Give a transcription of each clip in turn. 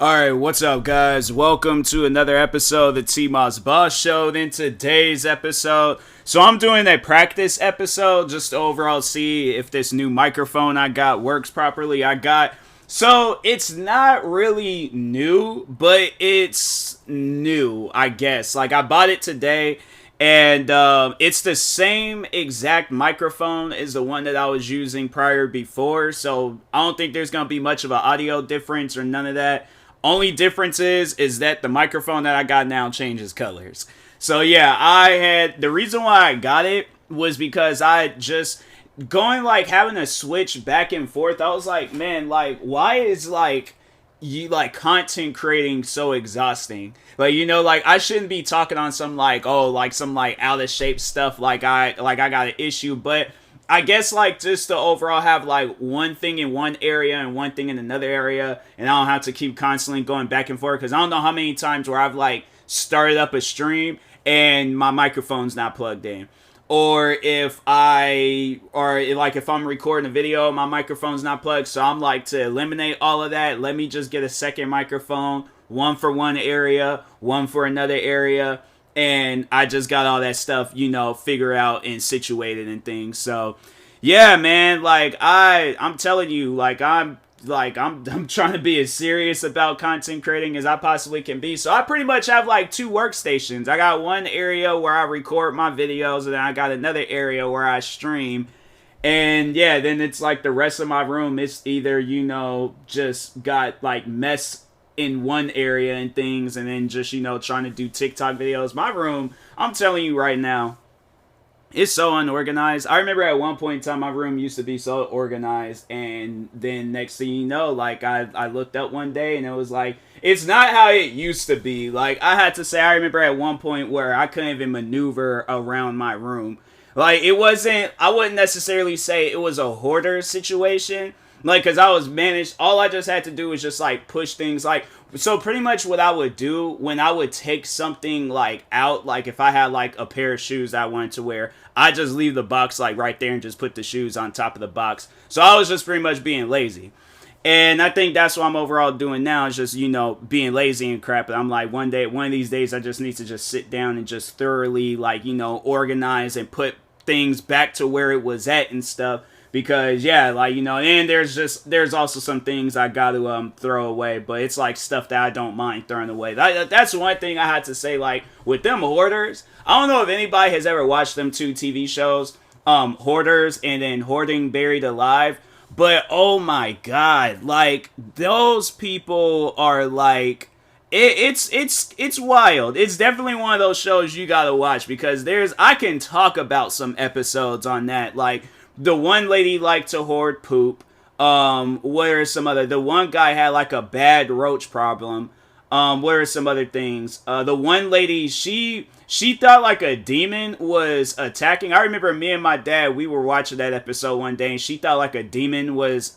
Alright, what's up, guys? Welcome to another episode of the TMossBoss Show. In today's episode, so I'm doing a practice episode just to overall see if this new microphone I got works properly. So it's not really new, but it's new, I guess. Like, I bought it today, and it's the same exact microphone as the one that I was using before. So I don't think there's going to be much of an audio difference or none of that. Only difference is that the microphone that I got now changes colors. So yeah, the reason why I got it was because I just having to switch back and forth. I was like, man, like, why is content creating so exhausting? Like, I shouldn't be talking on some some out of shape stuff like I got an issue, but I guess just to overall have one thing in one area and one thing in another area, and I don't have to keep constantly going back and forth, because I don't know how many times where I've started up a stream and my microphone's not plugged in, or if I'm recording a video, my microphone's not plugged. So I'm to eliminate all of that, let me just get a second microphone, one for one area, one for another area. And I just got all that stuff, figured out and situated and things. So, yeah, man, I'm telling you, I'm trying to be as serious about content creating as I possibly can be. So I pretty much have two workstations. I got one area where I record my videos, and then I got another area where I stream. And yeah, then it's the rest of my room, it's either, just got mess in one area and things, and then just trying to do TikTok videos. My room, I'm telling you right now, it's so unorganized. I remember at one point in time my room used to be so organized, and then next thing you know, I looked up one day and it was it's not how it used to be. I had to say, I remember at one point where I couldn't even maneuver around my room. I wouldn't necessarily say it was a hoarder situation, because I was managed. All I just had to do was just push things. So pretty much what I would do when I would take something out, if I had a pair of shoes I wanted to wear, I just leave the box right there and just put the shoes on top of the box. So I was just pretty much being lazy. And I think that's what I'm overall doing now, is just, being lazy and crap. And I'm one of these days, I just need to just sit down and just thoroughly organize and put things back to where it was at and stuff. Because and there's also some things I got to throw away, but it's stuff that I don't mind throwing away. That's one thing I had to say, with them hoarders. I don't know if anybody has ever watched them two TV shows, Hoarders and then Hoarding Buried Alive, but oh my god, those people are it's wild. It's definitely one of those shows you gotta watch, because I can talk about some episodes on that. The one lady liked to hoard poop. What are some other? The one guy had a bad roach problem. What are some other things? The one lady, she thought a demon was attacking. I remember me and my dad, we were watching that episode one day, and she thought a demon was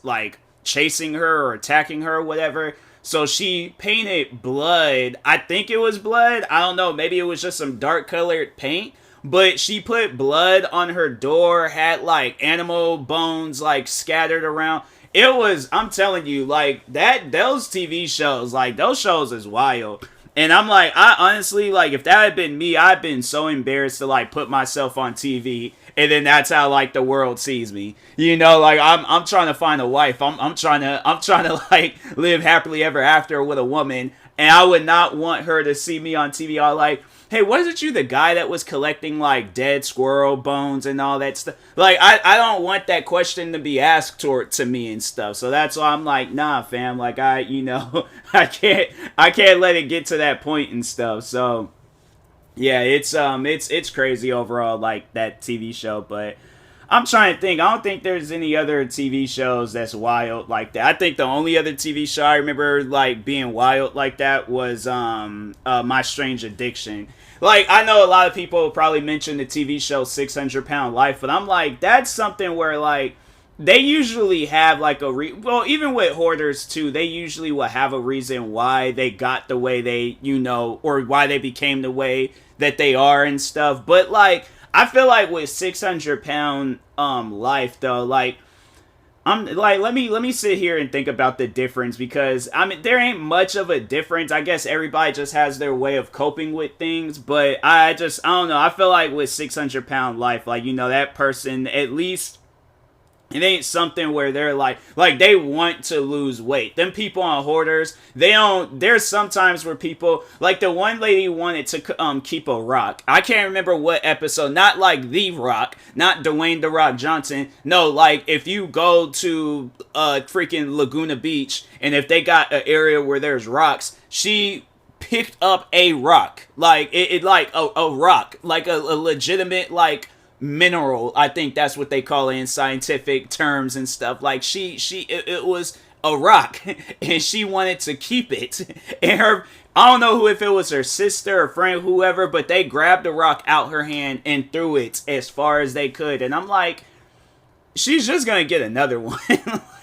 chasing her or attacking her or whatever. So she painted blood. I think it was blood. I don't know. Maybe it was just some dark colored paint. But she put blood on her door, had animal bones scattered around. It was, I'm telling you, those TV shows, those shows is wild. And I'm I honestly, if that had been me, I'd been so embarrassed to put myself on TV, and then that's how the world sees me. I'm trying to find a wife. I'm trying to live happily ever after with a woman, and I would not want her to see me on TV all hey, wasn't you the guy that was collecting dead squirrel bones and all that stuff? I don't want that question to be asked to me and stuff. So that's why I'm nah, fam. I can't let it get to that point and stuff. So yeah, it's crazy overall, that TV show. But I'm trying to think. I don't think there's any other TV shows that's wild like that. I think the only other TV show I remember being wild like that was My Strange Addiction. I know a lot of people probably mention the TV show 600 Pound Life, but I'm that's something where they usually have well, even with hoarders too, they usually will have a reason why they got the way they, or why they became the way that they are and stuff. But I feel with 600 Pound Life though, I'm like, let me sit here and think about the difference, because I mean there ain't much of a difference. I guess everybody just has their way of coping with things, but I don't know. I feel like with 600 pound life, like, that person, at least it ain't something where they're like they want to lose weight. Them people on Hoarders, they don't. There's sometimes where people, like the one lady wanted to keep a rock. I can't remember what episode. Not like The Rock, not Dwayne The Rock Johnson. No, like if you go to freaking Laguna Beach, and if they got an area where there's rocks, she picked up a rock, like it like a rock, like a legitimate like mineral. I think that's what they call it in scientific terms and stuff. Like it was a rock, and she wanted to keep it. And I don't know if it was her sister or friend, whoever, but they grabbed the rock out her hand and threw it as far as they could. And I'm like, she's just gonna get another one.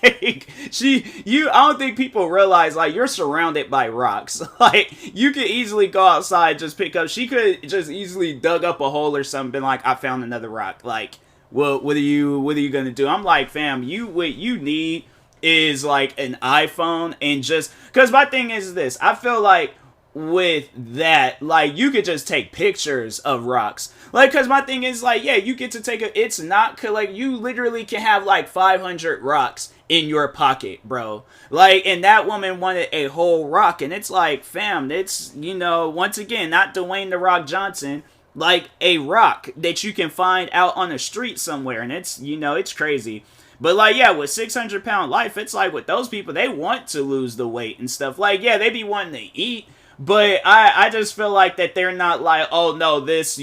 Like, I don't think people realize, like, you're surrounded by rocks. Like, you could easily go outside, just pick up. She could just easily dug up a hole or something, been like, I found another rock. Like, well, what are you gonna do? I'm like, fam, what you need is like an iPhone, and just because my thing is this, I feel like with that, like, you could just take pictures of rocks. Like, because my thing is, like, yeah, you get to take it's not, like, you literally can have, like, 500 rocks in your pocket, bro. Like, and that woman wanted a whole rock, and it's like, fam, it's, once again, not Dwayne The Rock Johnson, like, a rock that you can find out on the street somewhere, and it's, it's crazy. But, like, yeah, with 600-pound life, it's like, with those people, they want to lose the weight and stuff. Like, yeah, they be wanting to eat, but I just feel like that they're not like, oh no, this,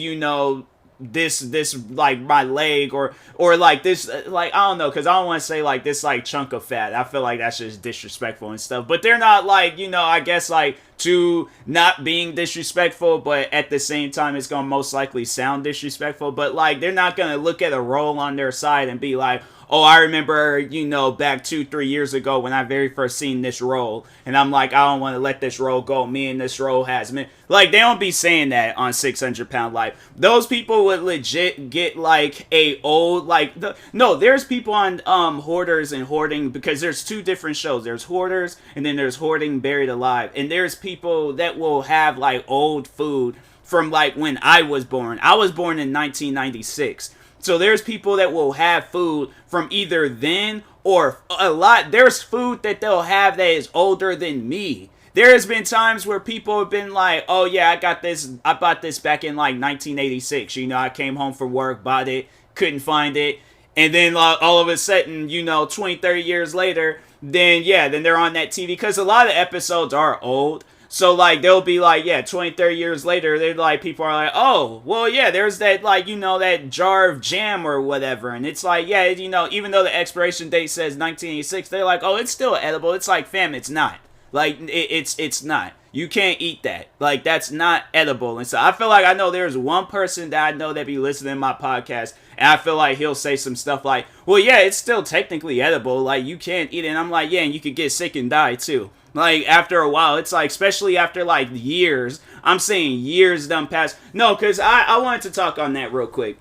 this like my leg, or like this, like, I don't know, because I don't want to say like this like chunk of fat. I feel like that's just disrespectful and stuff. But they're not like, I guess like to not being disrespectful, but at the same time it's gonna most likely sound disrespectful. But like they're not gonna look at a roll on their side and be like, oh, I remember, back 2-3 years ago when I very first seen this roll, and I'm like, I don't want to let this roll go. Me and this roll has me. Like, they don't be saying that on 600-pound life. Those people would legit get like a old, like, no, there's people on Hoarders and Hoarding, because there's two different shows. There's Hoarders, and then there's Hoarding Buried Alive. And there's people that will have like old food from like when I was born. I was born in 1996. So there's people that will have food from either then or a lot. There's food that they'll have that is older than me. There has been times where people have been like, oh yeah, I bought this back in like 1986. I came home from work, bought it, couldn't find it. And then all of a sudden, 20, 30 years later, then they're on that TV. Because a lot of episodes are old. So, like, they'll be like, 20, 30 years later, they're like, people are like, oh, well, yeah, there's that, like, that jar of jam or whatever. And it's like, yeah, even though the expiration date says 1986, they're like, oh, it's still edible. It's like, fam, it's not. Like, it's not. You can't eat that. Like, that's not edible. And so I feel like I know there's one person that I know that be listening to my podcast, and I feel like he'll say some stuff like, well, yeah, it's still technically edible. Like, you can't eat it. And I'm like, yeah, and you could get sick and die, too. Like, after a while, it's like, especially after, like, years. I'm saying years done past. No, because I wanted to talk on that real quick.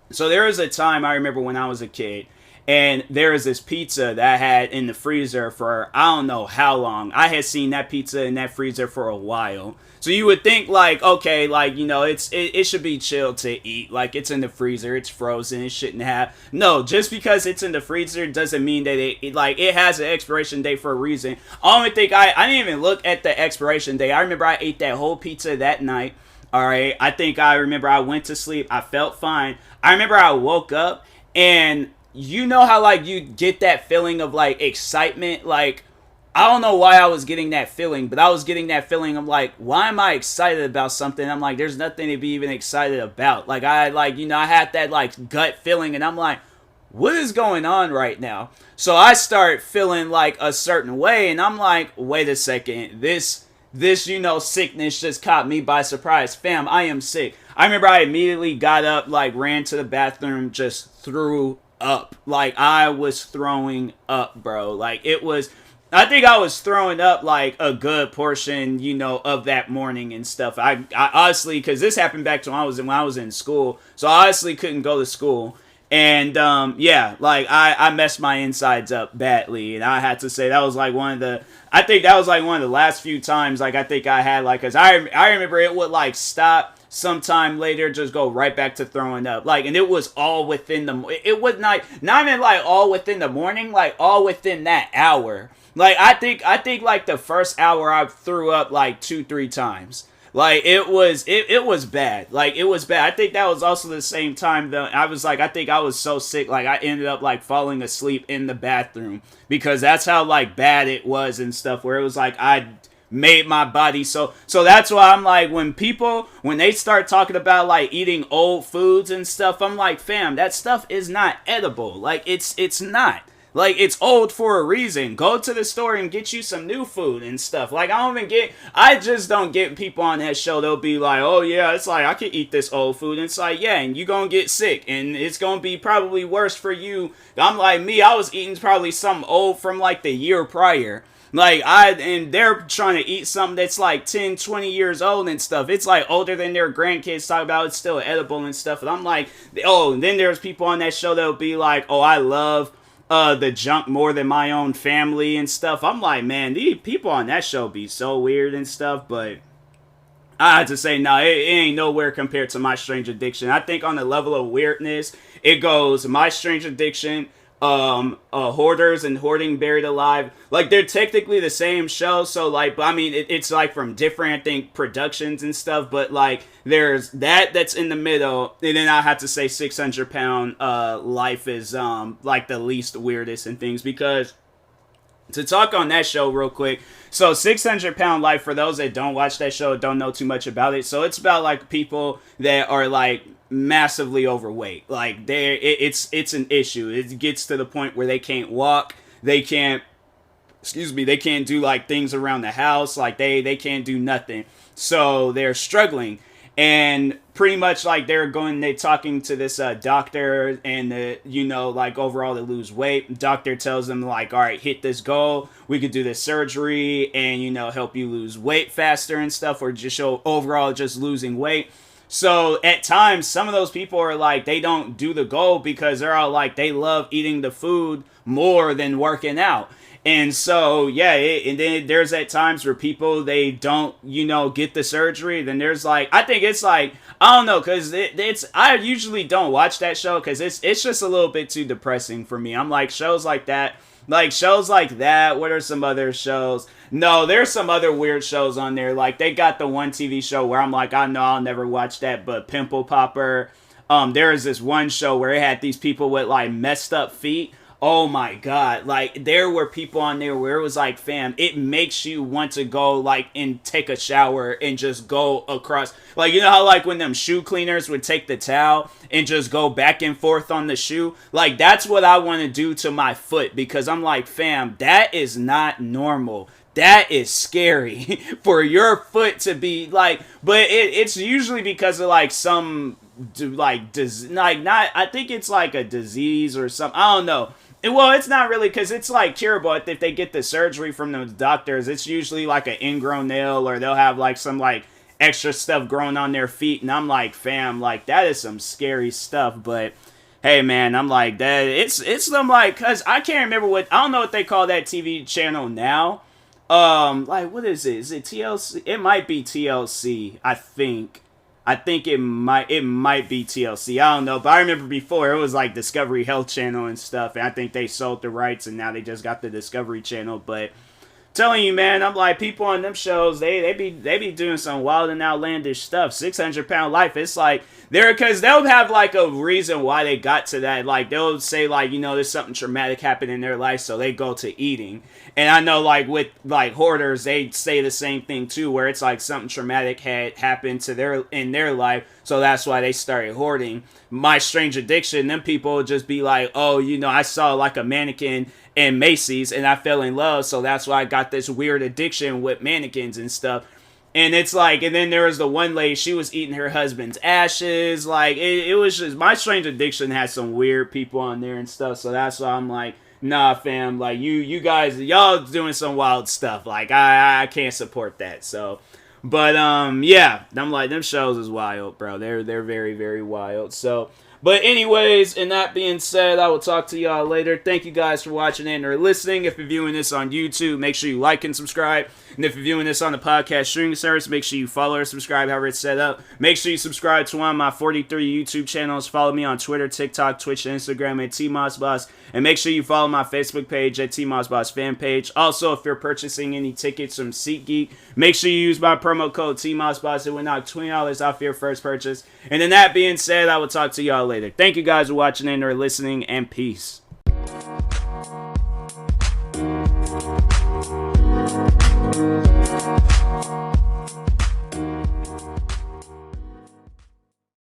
So there was a time I remember when I was a kid, and there was this pizza that I had in the freezer for I don't know how long. I had seen that pizza in that freezer for a while. So you would think like, okay, like, it should be chill to eat. Like, it's in the freezer, it's frozen, it shouldn't have. No, just because it's in the freezer doesn't mean that it has an expiration date for a reason. I don't think I didn't even look at the expiration date. I remember I ate that whole pizza that night. All right, I remember I went to sleep. I felt fine. I remember I woke up, and you know how like you get that feeling of like excitement, like, I don't know why I was getting that feeling, but I was getting that feeling of like, why am I excited about something? I'm like, there's nothing to be even excited about. Like, I had that like gut feeling, and I'm like, what is going on right now? So I start feeling like a certain way, and I'm like, wait a second, this sickness just caught me by surprise. Fam, I am sick. I remember I immediately got up, like, ran to the bathroom, just threw up. Like, I was throwing up, bro. Like, I think I was throwing up like a good portion, of that morning and stuff. I honestly, because this happened back to when I was in school, so I honestly couldn't go to school. And yeah, like I messed my insides up badly, and I had to say that was like one of the. I think that was like one of the last few times like I think I had like, cause I remember it would like stop sometime later, just go right back to throwing up, like, and it was all within the. It was not even like all within the morning, like all within that hour. Like I think like the first hour I threw up like 2-3 times. Like it was bad. Like it was bad. I think that was also the same time that I was like, I think I was so sick, like I ended up like falling asleep in the bathroom because that's how like bad it was and stuff, where it was like I made my body so that's why I'm like, when they start talking about like eating old foods and stuff, I'm like, fam, that stuff is not edible. Like it's not. Like, it's old for a reason. Go to the store and get you some new food and stuff. Like, I just don't get people on that show. They'll be like, oh yeah, it's like, I can eat this old food. And it's like, yeah, and you gonna get sick. And it's gonna be probably worse for you. I'm like, me, I was eating probably something old from like the year prior. Like, and they're trying to eat something that's like 10, 20 years old and stuff. It's like older than their grandkids talk about. It's still edible and stuff. And I'm like, oh, and then there's people on that show that'll be like, oh, I love the junk more than my own family and stuff. I'm like, man, these people on that show be so weird and stuff, but I had to say, no, it ain't nowhere compared to My Strange Addiction. I think on the level of weirdness, it goes My Strange Addiction, Hoarders and Hoarding Buried Alive. Like, they're technically the same show, so like, but I mean, it's like from different, I think, productions and stuff, but like, there's that's in the middle, and then I have to say 600 Pound Life is like the least weirdest and things, because to talk on that show real quick, so 600 Pound Life, for those that don't watch that show, don't know too much about it, so it's about like people that are like massively overweight. Like it's an issue. It gets to the point where they can't walk, they can't do like things around the house, like they can't do nothing, so they're struggling. And pretty much like they're talking to this doctor, and like overall to lose weight. Doctor tells them like, all right, hit this goal, we could do this surgery and help you lose weight faster and stuff, or just show overall just losing weight. So at times, some of those people are like, they don't do the goal because they're all like, they love eating the food more than working out. And so, yeah, and then there's at times where people, they don't, get the surgery. Then there's like, I think it's like, I don't know, because I usually don't watch that show because it's just a little bit too depressing for me. I'm like, shows like that, what are some other shows? No, there's some other weird shows on there. Like, they got the one TV show where I'm like, I know I'll never watch that, but Pimple Popper. There is this one show where it had these people with like messed up feet. Oh my god, like there were people on there where it was like, fam, it makes you want to go like and take a shower and just go across, like, how like when them shoe cleaners would take the towel and just go back and forth on the shoe, like that's what I want to do to my foot, because I'm like, fam, that is not normal. That is scary for your foot to be like, but it's usually because of like some like not, I think it's like a disease or something, I don't know. Well, it's not really, because it's like curable if they get the surgery from the doctors. It's usually like an ingrown nail, or they'll have like some like extra stuff growing on their feet. And I'm like, fam, like that is some scary stuff. But hey, man, I'm like that. It's some like, cause I can't remember I don't know what they call that TV channel now. Like what is it? Is it TLC? It might be TLC. I think it might be TLC. I don't know, but I remember before it was like Discovery Health Channel and stuff, and I think they sold the rights and now they just got the Discovery Channel. But telling you, man, I'm like, people on them shows, they be doing some wild and outlandish stuff. 600 Pound Life, it's like because they'll have like a reason why they got to that. Like they'll say like, there's something traumatic happened in their life, so they go to eating. And I know like with like Hoarders, they say the same thing too, where it's like something traumatic had happened to in their life, so that's why they started hoarding. My Strange Addiction, them people just be like, oh, I saw like a mannequin in Macy's and I fell in love, so that's why I got this weird addiction with mannequins and stuff. And it's like, and then there was the one lady, she was eating her husband's ashes. Like it was just, My Strange Addiction has some weird people on there and stuff, so that's why I'm like, nah, fam, like you guys, y'all doing some wild stuff. Like I can't support that. So, But yeah, I'm like, them shows is wild, bro. They're very, very wild. So, but anyways, and that being said, I will talk to y'all later. Thank you guys for watching and or listening. If you're viewing this on YouTube, make sure you like and subscribe. And if you're viewing this on the podcast streaming service, make sure you follow or subscribe however it's set up. Make sure you subscribe to one of my 43 YouTube channels. Follow me on Twitter, TikTok, Twitch, and Instagram at TMossBoss. And make sure you follow my Facebook page at TMossBoss fan page. Also, if you're purchasing any tickets from SeatGeek, make sure you use my promo code TMossBoss. It will knock $20 off your first purchase. And then that being said, I will talk to y'all later. Thank you guys for watching and or listening, and peace.